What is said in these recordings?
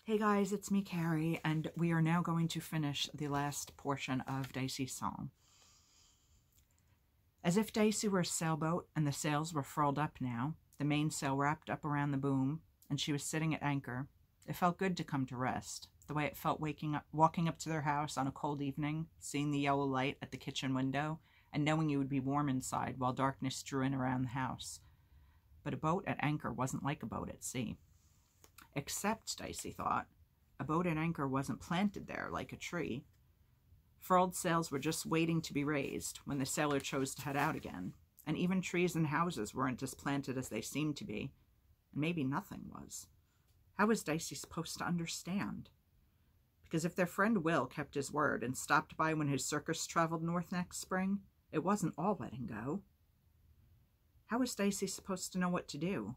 Hey guys, it's me, Kari, and we are now going to finish the last portion of Dicey's song. As if Dicey were a sailboat and the sails were furled up now, the mainsail wrapped up around the boom, and she was sitting at anchor. It felt good to come to rest, the way it felt walking up to their house on a cold evening, seeing the yellow light at the kitchen window, and knowing you would be warm inside while darkness drew in around the house. But a boat at anchor wasn't like a boat at sea. Except, Dicey thought, a boat at anchor wasn't planted there like a tree. Furled sails were just waiting to be raised when the sailor chose to head out again, and even trees and houses weren't as planted as they seemed to be, and maybe nothing was. How was Dicey supposed to understand? Because if their friend Will kept his word and stopped by when his circus traveled north next spring, it wasn't all letting go. How was Dicey supposed to know what to do?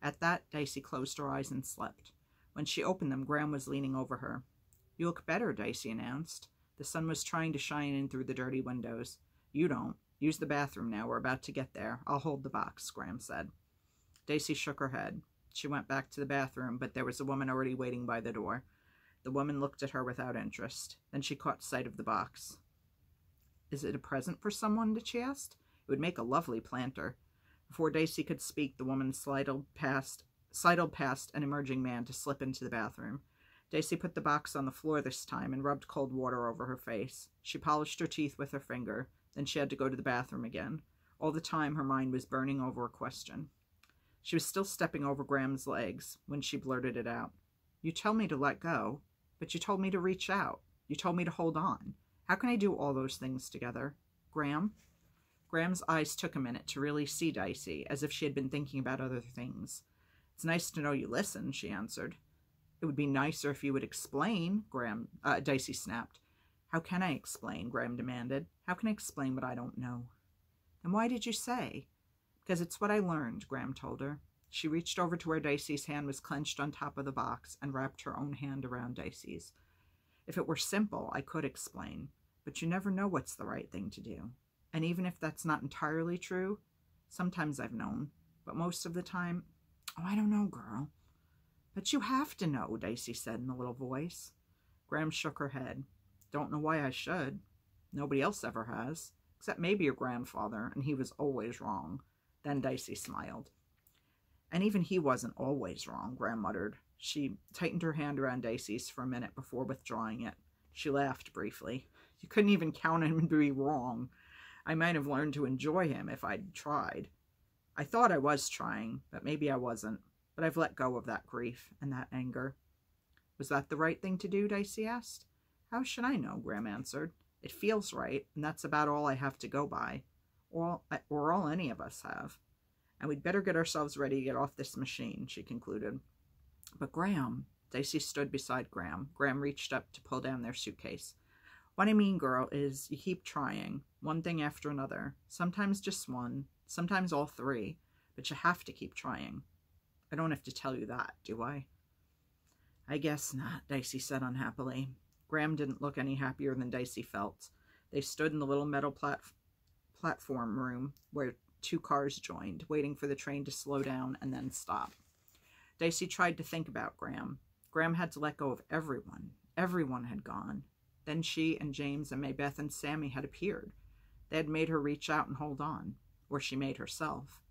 At that, Dicey closed her eyes and slept. When she opened them, Graham was leaning over her. "You look better," Dicey announced. The sun was trying to shine in through the dirty windows. "You don't. Use the bathroom now. We're about to get there. I'll hold the box," Graham said. Dicey shook her head. She went back to the bathroom, but there was a woman already waiting by the door. The woman looked at her without interest. Then she caught sight of the box. "Is it a present for someone?" she asked. "It would make a lovely planter." Before Dicey could speak, the woman sidled past an emerging man to slip into the bathroom. Dicey put the box on the floor this time and rubbed cold water over her face. She polished her teeth with her finger. Then she had to go to the bathroom again. All the time her mind was burning over a question. She was still stepping over Graham's legs when she blurted it out. "You tell me to let go, but you told me to reach out. You told me to hold on. How can I do all those things together? Graham?" Graham's eyes took a minute to really see Dicey, as if she had been thinking about other things. "It's nice to know you listen," she answered. "It would be nicer if you would explain," Dicey snapped. "How can I explain?" Graham demanded. "How can I explain what I don't know?" "Then why did you say?" "Because it's what I learned," Graham told her. She reached over to where Dicey's hand was clenched on top of the box and wrapped her own hand around Dicey's. "If it were simple, I could explain, but you never know what's the right thing to do. And even if that's not entirely true, sometimes I've known, but most of the time, I don't know, girl." "But you have to know," Dicey said in a little voice. Graham shook her head. "Don't know why I should. Nobody else ever has, except maybe your grandfather, and he was always wrong." Then Dicey smiled. "And even he wasn't always wrong," Graham muttered. She tightened her hand around Dicey's for a minute before withdrawing it. She laughed briefly. "You couldn't even count him to be wrong. I might have learned to enjoy him if I'd tried. I thought I was trying, but maybe I wasn't. But I've let go of that grief and that anger." "Was that the right thing to do?" Dicey asked. "How should I know?" Graham answered. "It feels right, and that's about all I have to go by, or all any of us have. And we'd better get ourselves ready to get off this machine," she concluded. "But Graham," Dicey stood beside Graham. Graham reached up to pull down their suitcase. "What I mean, girl, is you keep trying, one thing after another. Sometimes just one, sometimes all three, but you have to keep trying. I don't have to tell you that, do I?" "I guess not," Dicey said unhappily. Graham didn't look any happier than Dicey felt. They stood in the little metal platform room where two cars joined, waiting for the train to slow down and then stop. Dicey tried to think about Graham. Graham had to let go of everyone. Everyone had gone. Then she and James and Maybeth and Sammy had appeared. They had made her reach out and hold on, or she made herself.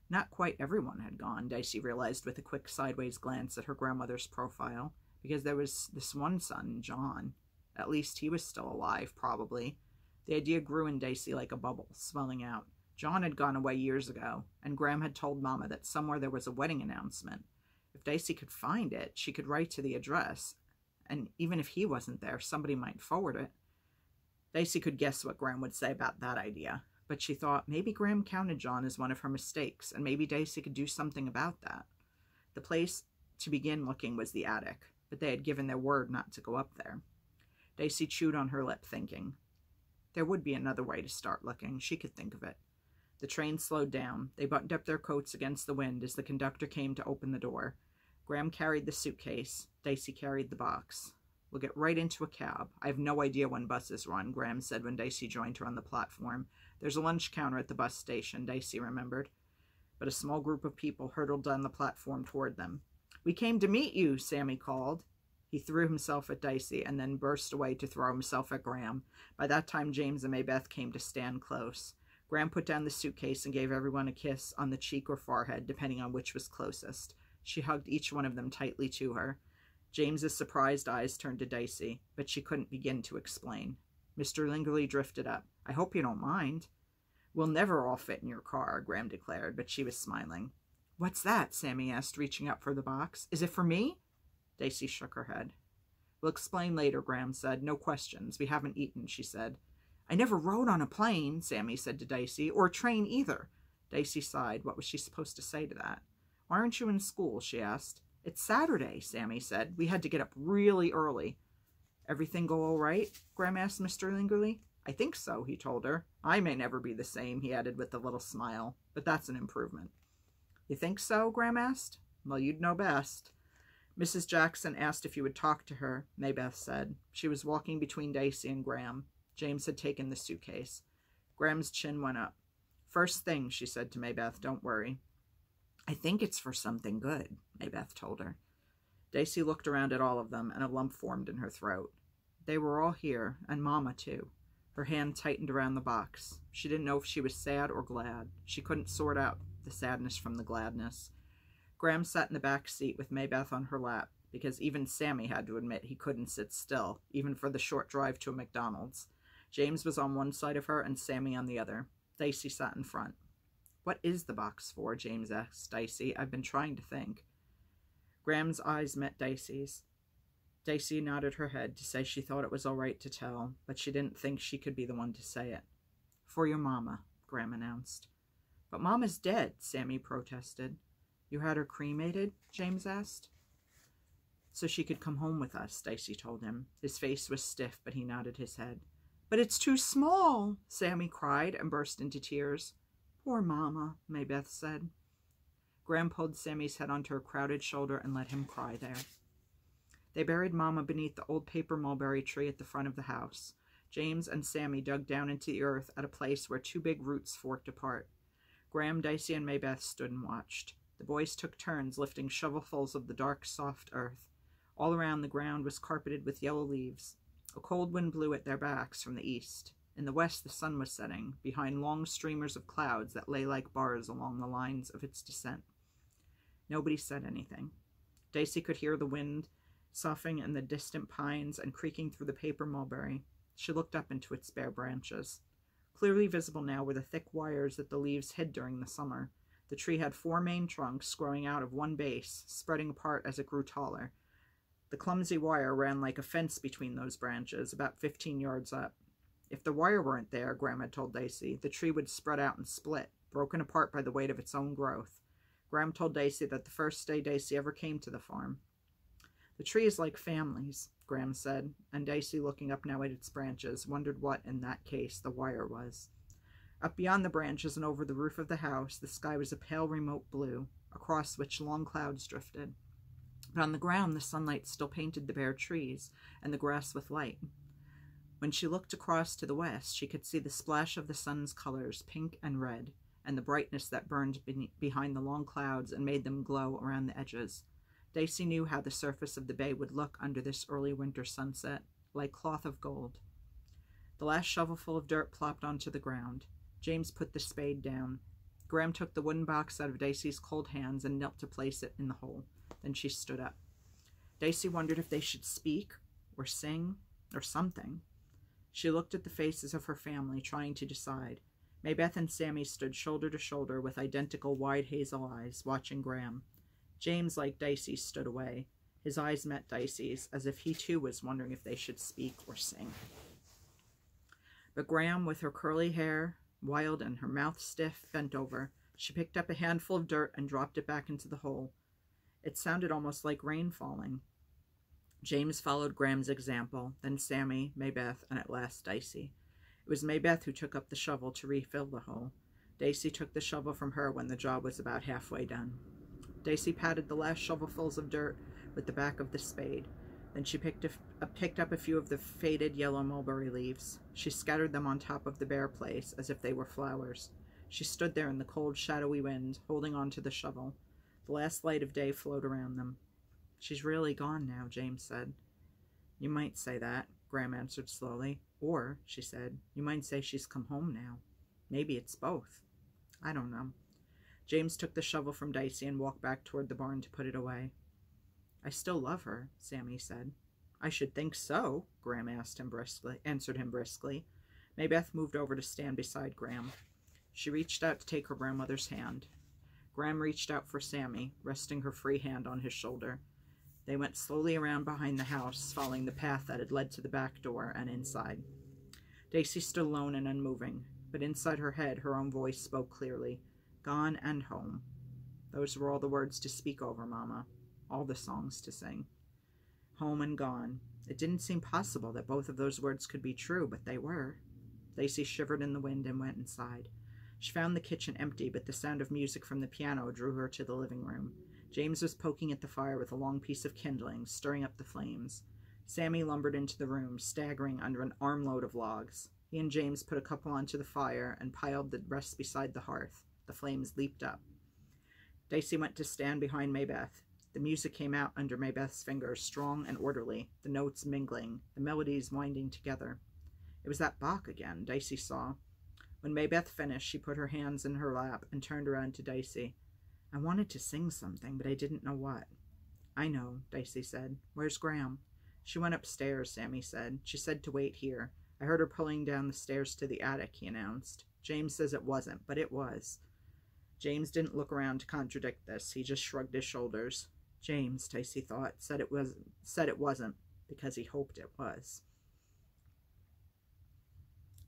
Not quite everyone had gone, Dicey realized with a quick sideways glance at her grandmother's profile, because there was this one son, John. At least he was still alive, probably. The idea grew in Dicey like a bubble, swelling out. John had gone away years ago, and Graham had told Mama that somewhere there was a wedding announcement. If Dicey could find it, she could write to the address, and even if he wasn't there, somebody might forward it. Dicey could guess what Graham would say about that idea, but she thought maybe Graham counted John as one of her mistakes, and maybe Dicey could do something about that. The place to begin looking was the attic, but they had given their word not to go up there. Dicey chewed on her lip, thinking. There would be another way to start looking. She could think of it. The train slowed down. They buttoned up their coats against the wind as the conductor came to open the door. Graham carried the suitcase. Dicey carried the box. "We'll get right into a cab. I have no idea when buses run," Graham said when Dicey joined her on the platform. "There's a lunch counter at the bus station," Dicey remembered. But a small group of people hurtled down the platform toward them. "We came to meet you," Sammy called. He threw himself at Dicey and then burst away to throw himself at Graham. By that time, James and Maybeth came to stand close. Graham put down the suitcase and gave everyone a kiss on the cheek or forehead, depending on which was closest. She hugged each one of them tightly to her. James's surprised eyes turned to Dicey, but she couldn't begin to explain. Mr. Lingerly drifted up. "I hope you don't mind." "We'll never all fit in your car," Graham declared, but she was smiling. "What's that?" Sammy asked, reaching up for the box. "Is it for me?" Dicey shook her head. "We'll explain later," Graham said. "No questions. We haven't eaten," she said. "I never rode on a plane," Sammy said to Dicey, "or a train either." Dicey sighed. What was she supposed to say to that? "Why aren't you in school?" she asked. "It's Saturday," Sammy said. "We had to get up really early." "Everything go all right?" Graham asked Mr. Lingerly. "I think so," he told her. "I may never be the same," he added with a little smile, "but that's an improvement." "You think so?" Graham asked. "Well, you'd know best." "Mrs. Jackson asked if you would talk to her," Maybeth said. She was walking between Dicey and Graham. James had taken the suitcase. Graham's chin went up. "First thing," she said to Maybeth, "don't worry." "I think it's for something good," Maybeth told her. Dicey looked around at all of them, and a lump formed in her throat. They were all here, and Mama, too. Her hand tightened around the box. She didn't know if she was sad or glad. She couldn't sort out the sadness from the gladness. Graham sat in the back seat with Maybeth on her lap, because even Sammy had to admit he couldn't sit still, even for the short drive to a McDonald's. James was on one side of her and Sammy on the other. Dicey sat in front. "What is the box for?" James asked Dicey. "I've been trying to think." Graham's eyes met Dicey's. Dicey nodded her head to say she thought it was all right to tell, but she didn't think she could be the one to say it. "For your mama," Graham announced. "But Mama's dead," Sammy protested. "You had her cremated?" James asked. "So she could come home with us," Dicey told him. His face was stiff, but he nodded his head. "But it's too small," Sammy cried and burst into tears. "Poor Mama," Maybeth said. Graham pulled Sammy's head onto her crowded shoulder and let him cry there. They buried Mama beneath the old paper mulberry tree at the front of the house. James and Sammy dug down into the earth at a place where two big roots forked apart. Graham, Dicey, and Maybeth stood and watched. The boys took turns lifting shovelfuls of the dark, soft earth. All around the ground was carpeted with yellow leaves. A cold wind blew at their backs from the east. In the west, the sun was setting, behind long streamers of clouds that lay like bars along the lines of its descent. Nobody said anything. Dicey could hear the wind soughing in the distant pines and creaking through the paper mulberry. She looked up into its bare branches. Clearly visible now were the thick wires that the leaves hid during the summer. The tree had 4 main trunks growing out of one base, spreading apart as it grew taller. The clumsy wire ran like a fence between those branches, about 15 yards up. If the wire weren't there, Graham had told Dicey, the tree would spread out and split, broken apart by the weight of its own growth. Graham told Dicey that the first day Dicey ever came to the farm. "The tree is like families," Graham said, and Dicey, looking up now at its branches, wondered what, in that case, the wire was. Up beyond the branches and over the roof of the house, the sky was a pale remote blue, across which long clouds drifted. But on the ground, the sunlight still painted the bare trees and the grass with light. When she looked across to the west, she could see the splash of the sun's colors, pink and red, and the brightness that burned behind the long clouds and made them glow around the edges. Dicey knew how the surface of the bay would look under this early winter sunset, like cloth of gold. The last shovelful of dirt plopped onto the ground. James put the spade down. Graham took the wooden box out of Dicey's cold hands and knelt to place it in the hole. Then she stood up. Dicey wondered if they should speak, or sing, or something. She looked at the faces of her family, trying to decide. Maybeth and Sammy stood shoulder to shoulder with identical wide hazel eyes, watching Graham. James, like Dicey, stood away. His eyes met Dicey's, as if he too was wondering if they should speak or sing. But Graham, with her curly hair, wild and her mouth stiff, bent over. She picked up a handful of dirt and dropped it back into the hole. It sounded almost like rain falling. James followed Graham's example, then Sammy, Maybeth, and at last Dicey. It was Maybeth who took up the shovel to refill the hole. Dicey took the shovel from her when the job was about halfway done. Dicey patted the last shovelfuls of dirt with the back of the spade. Then she picked up a few of the faded yellow mulberry leaves. She scattered them on top of the bare place as if they were flowers. She stood there in the cold, shadowy wind, holding on to the shovel. The last light of day flowed around them. "She's really gone now," James said. You might say that, Graham answered slowly. Or, she said, you might say she's come home now. Maybe it's both. I don't know. James took the shovel from Dicey and walked back toward the barn to put it away. I still love her, Sammy said. I should think so, Graham answered him briskly. Maybeth moved over to stand beside Graham. She reached out to take her grandmother's hand. Graham reached out for Sammy, resting her free hand on his shoulder. They went slowly around behind the house, following the path that had led to the back door and inside. Dicey stood alone and unmoving, but inside her head her own voice spoke clearly. Gone and home. Those were all the words to speak over, Mama. All the songs to sing. Home and gone. It didn't seem possible that both of those words could be true, but they were. Dicey shivered in the wind and went inside. She found the kitchen empty, but the sound of music from the piano drew her to the living room. James was poking at the fire with a long piece of kindling, stirring up the flames. Sammy lumbered into the room, staggering under an armload of logs. He and James put a couple onto the fire and piled the rest beside the hearth. The flames leaped up. Dicey went to stand behind Maybeth. The music came out under Maybeth's fingers, strong and orderly, the notes mingling, the melodies winding together. It was that Bach again, Dicey saw. When Maybeth finished, she put her hands in her lap and turned around to Dicey. I wanted to sing something, but I didn't know what. I know, Dicey said. Where's Graham? She went upstairs, Sammy said. She said to wait here. I heard her pulling down the stairs to the attic, he announced. James says it wasn't, but it was. James didn't look around to contradict this. He just shrugged his shoulders. James, Dicey thought, said it wasn't, because he hoped it was.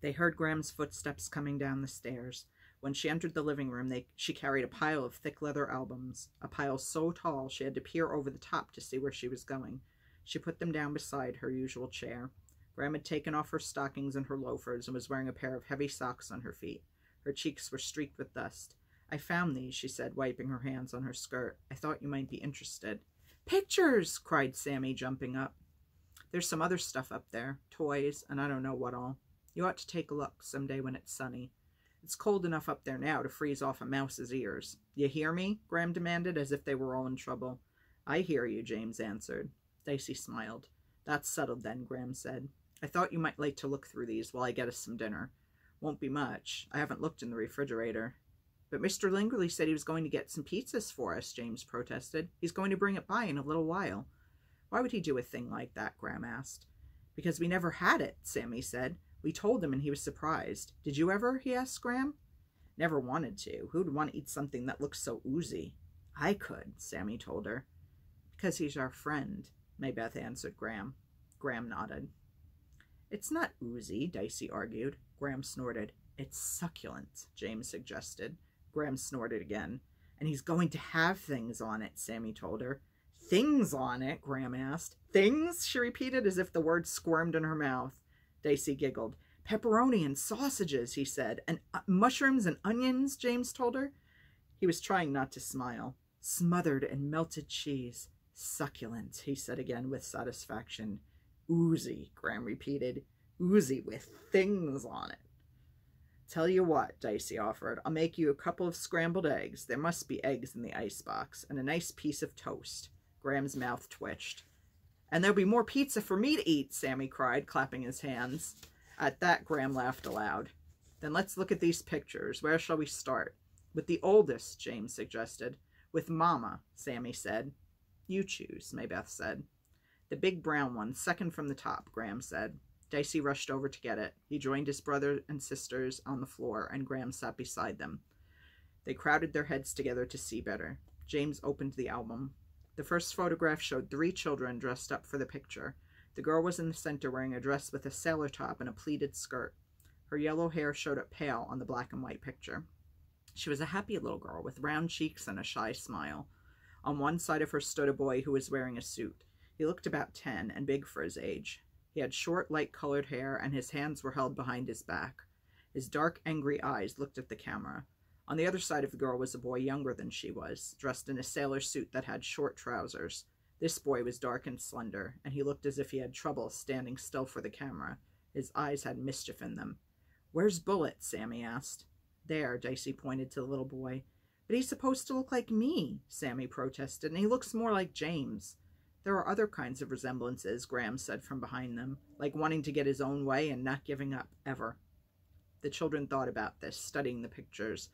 They heard Graham's footsteps coming down the stairs. When she entered the living room, she carried a pile of thick leather albums, a pile so tall she had to peer over the top to see where she was going. She put them down beside her usual chair. Graham had taken off her stockings and her loafers and was wearing a pair of heavy socks on her feet. Her cheeks were streaked with dust. I found these, she said, wiping her hands on her skirt. I thought you might be interested. Pictures! Cried Sammy, jumping up. There's some other stuff up there, toys, and I don't know what all. You ought to take a look someday when it's sunny. It's cold enough up there now to freeze off a mouse's ears. You hear me? Graham demanded, as if they were all in trouble. I hear you, James answered. Dicey smiled. That's settled then, Graham said. I thought you might like to look through these while I get us some dinner. Won't be much. I haven't looked in the refrigerator. But Mr. Lingerly said he was going to get some pizzas for us, James protested. He's going to bring it by in a little while. Why would he do a thing like that? Graham asked. Because we never had it, Sammy said. We told him and he was surprised. Did you ever? He asked Graham. Never wanted to. Who'd want to eat something that looks so oozy? I could, Sammy told her. Because he's our friend, Maybeth answered Graham. Graham nodded. It's not oozy, Dicey argued. Graham snorted. It's succulent, James suggested. Graham snorted again. And he's going to have things on it, Sammy told her. Things on it? Graham asked. Things? She repeated, as if the word squirmed in her mouth. Dicey giggled. Pepperoni and sausages, he said. And mushrooms and onions, James told her. He was trying not to smile. Smothered in melted cheese. Succulent, he said again with satisfaction. Oozy, Graham repeated. Oozy with things on it. Tell you what, Dicey offered. I'll make you a couple of scrambled eggs. There must be eggs in the icebox. And a nice piece of toast. Graham's mouth twitched. And there'll be more pizza for me to eat, Sammy cried, clapping his hands. At that, Graham laughed aloud. Then let's look at these pictures. Where shall we start? With the oldest, James suggested. With Mama, Sammy said. You choose, Maybeth said. The big brown one, second from the top, Graham said. Dicey rushed over to get it. He joined his brother and sisters on the floor, and Graham sat beside them. They crowded their heads together to see better. James opened the album. The first photograph showed 3 children dressed up for the picture. The girl was in the center wearing a dress with a sailor top and a pleated skirt. Her yellow hair showed up pale on the black and white picture. She was a happy little girl with round cheeks and a shy smile. On one side of her stood a boy who was wearing a suit. He looked about 10 and big for his age. He had short, light-colored hair, and his hands were held behind his back. His dark, angry eyes looked at the camera. On the other side of the girl was a boy younger than she was, dressed in a sailor suit that had short trousers. This boy was dark and slender, and he looked as if he had trouble standing still for the camera. His eyes had mischief in them. Where's Bullet? Sammy asked. There, Dicey pointed to the little boy. But he's supposed to look like me, Sammy protested, and he looks more like James. There are other kinds of resemblances, Graham said from behind them, like wanting to get his own way and not giving up, ever. The children thought about this, studying the pictures.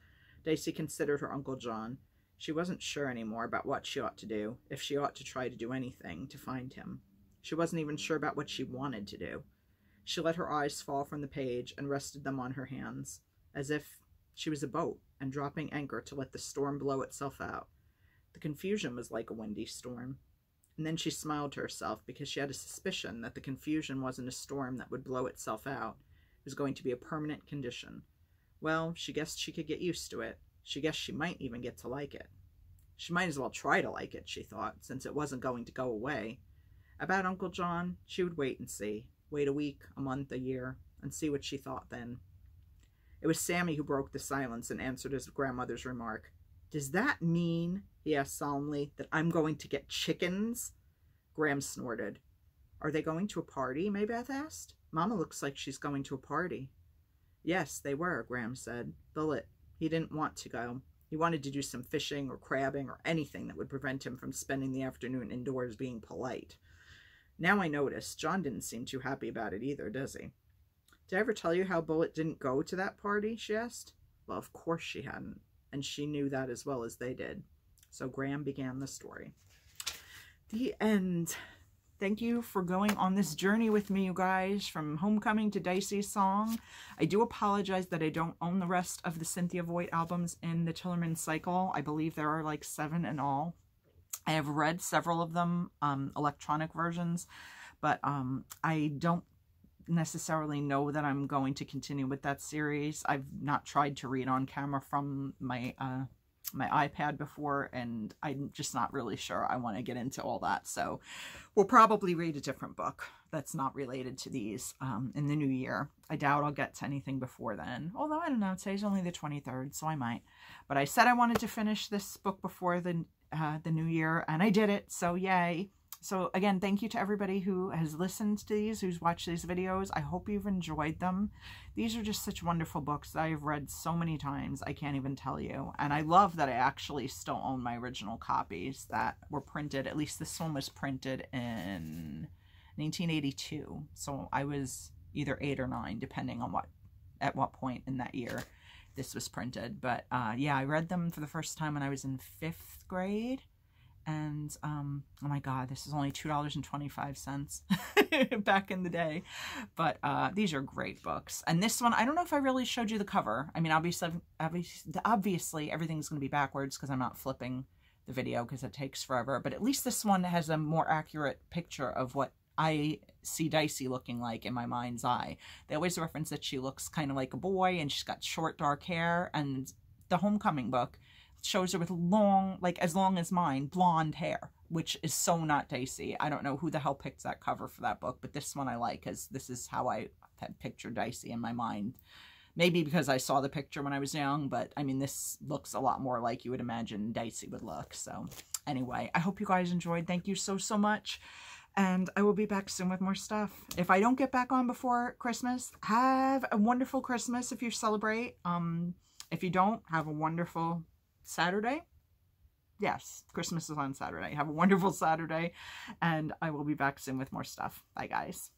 Dicey considered her Uncle John. She wasn't sure anymore about what she ought to do, if she ought to try to do anything to find him. She wasn't even sure about what she wanted to do. She let her eyes fall from the page and rested them on her hands, as if she was a boat and dropping anchor to let the storm blow itself out. The confusion was like a windy storm. And then she smiled to herself because she had a suspicion that the confusion wasn't a storm that would blow itself out. It was going to be a permanent condition. Well, she guessed she could get used to it. She guessed she might even get to like it. She might as well try to like it, she thought, since it wasn't going to go away. About Uncle John, she would wait and see. Wait a week, a month, a year, and see what she thought then. It was Sammy who broke the silence and answered his grandmother's remark. "Does that mean," he asked solemnly, "that I'm going to get chickens?" Graham snorted. "Are they going to a party?" Maybeth asked. "Mama looks like she's going to a party." Yes, they were, Graham said. He didn't want to go. He wanted to do some fishing or crabbing or anything that would prevent him from spending the afternoon indoors being polite. Now I noticed, John didn't seem too happy about it either, does he? "Did I ever tell you how Bullet didn't go to that party?" she asked. Well, of course she hadn't, and she knew that as well as they did. So Graham began the story. The end. Thank you for going on this journey with me, you guys, from Homecoming to Dicey's Song. I do apologize that I don't own the rest of the Cynthia Voigt albums in the Tillerman cycle. I believe there are like 7 in all. I have read several of them, electronic versions, but I don't necessarily know that I'm going to continue with that series. I've not tried to read on camera from my my iPad before, and I'm just not really sure I want to get into all that. So we'll probably read a different book that's not related to these in the new year. I doubt I'll get to anything before then. Although, I don't know, today's only the 23rd, so I might. But I said I wanted to finish this book before the new year, and I did it, so yay. So again, thank you to everybody who has listened to these, who's watched these videos. I hope you've enjoyed them. These are just such wonderful books that I've read so many times, I can't even tell you. And I love that I actually still own my original copies that were printed. At least this one was printed in 1982. So I was either 8 or 9, depending on at what point in that year this was printed. But yeah, I read them for the first time when I was in 5th grade. And oh my god, this is only $2.25 back in the day. But these are great books. And this one, I don't know if I really showed you the cover. I mean, obviously everything's going to be backwards because I'm not flipping the video because it takes forever. But at least this one has a more accurate picture of what I see Dicey looking like in my mind's eye. They always reference that she looks kind of like a boy and she's got short dark hair. And the Homecoming book shows her with long, like as long as mine, blonde hair, which is so not Dicey. I don't know who the hell picked that cover for that book, but this one I like because this is how I had pictured Dicey in my mind. Maybe because I saw the picture when I was young, but I mean, this looks a lot more like you would imagine Dicey would look. So anyway, I hope you guys enjoyed. Thank you so, so much. And I will be back soon with more stuff. If I don't get back on before Christmas, have a wonderful Christmas if you celebrate. If you don't, have a wonderful Saturday. Yes, Christmas is on Saturday. Have a wonderful Saturday, and I will be back soon with more stuff. Bye, guys.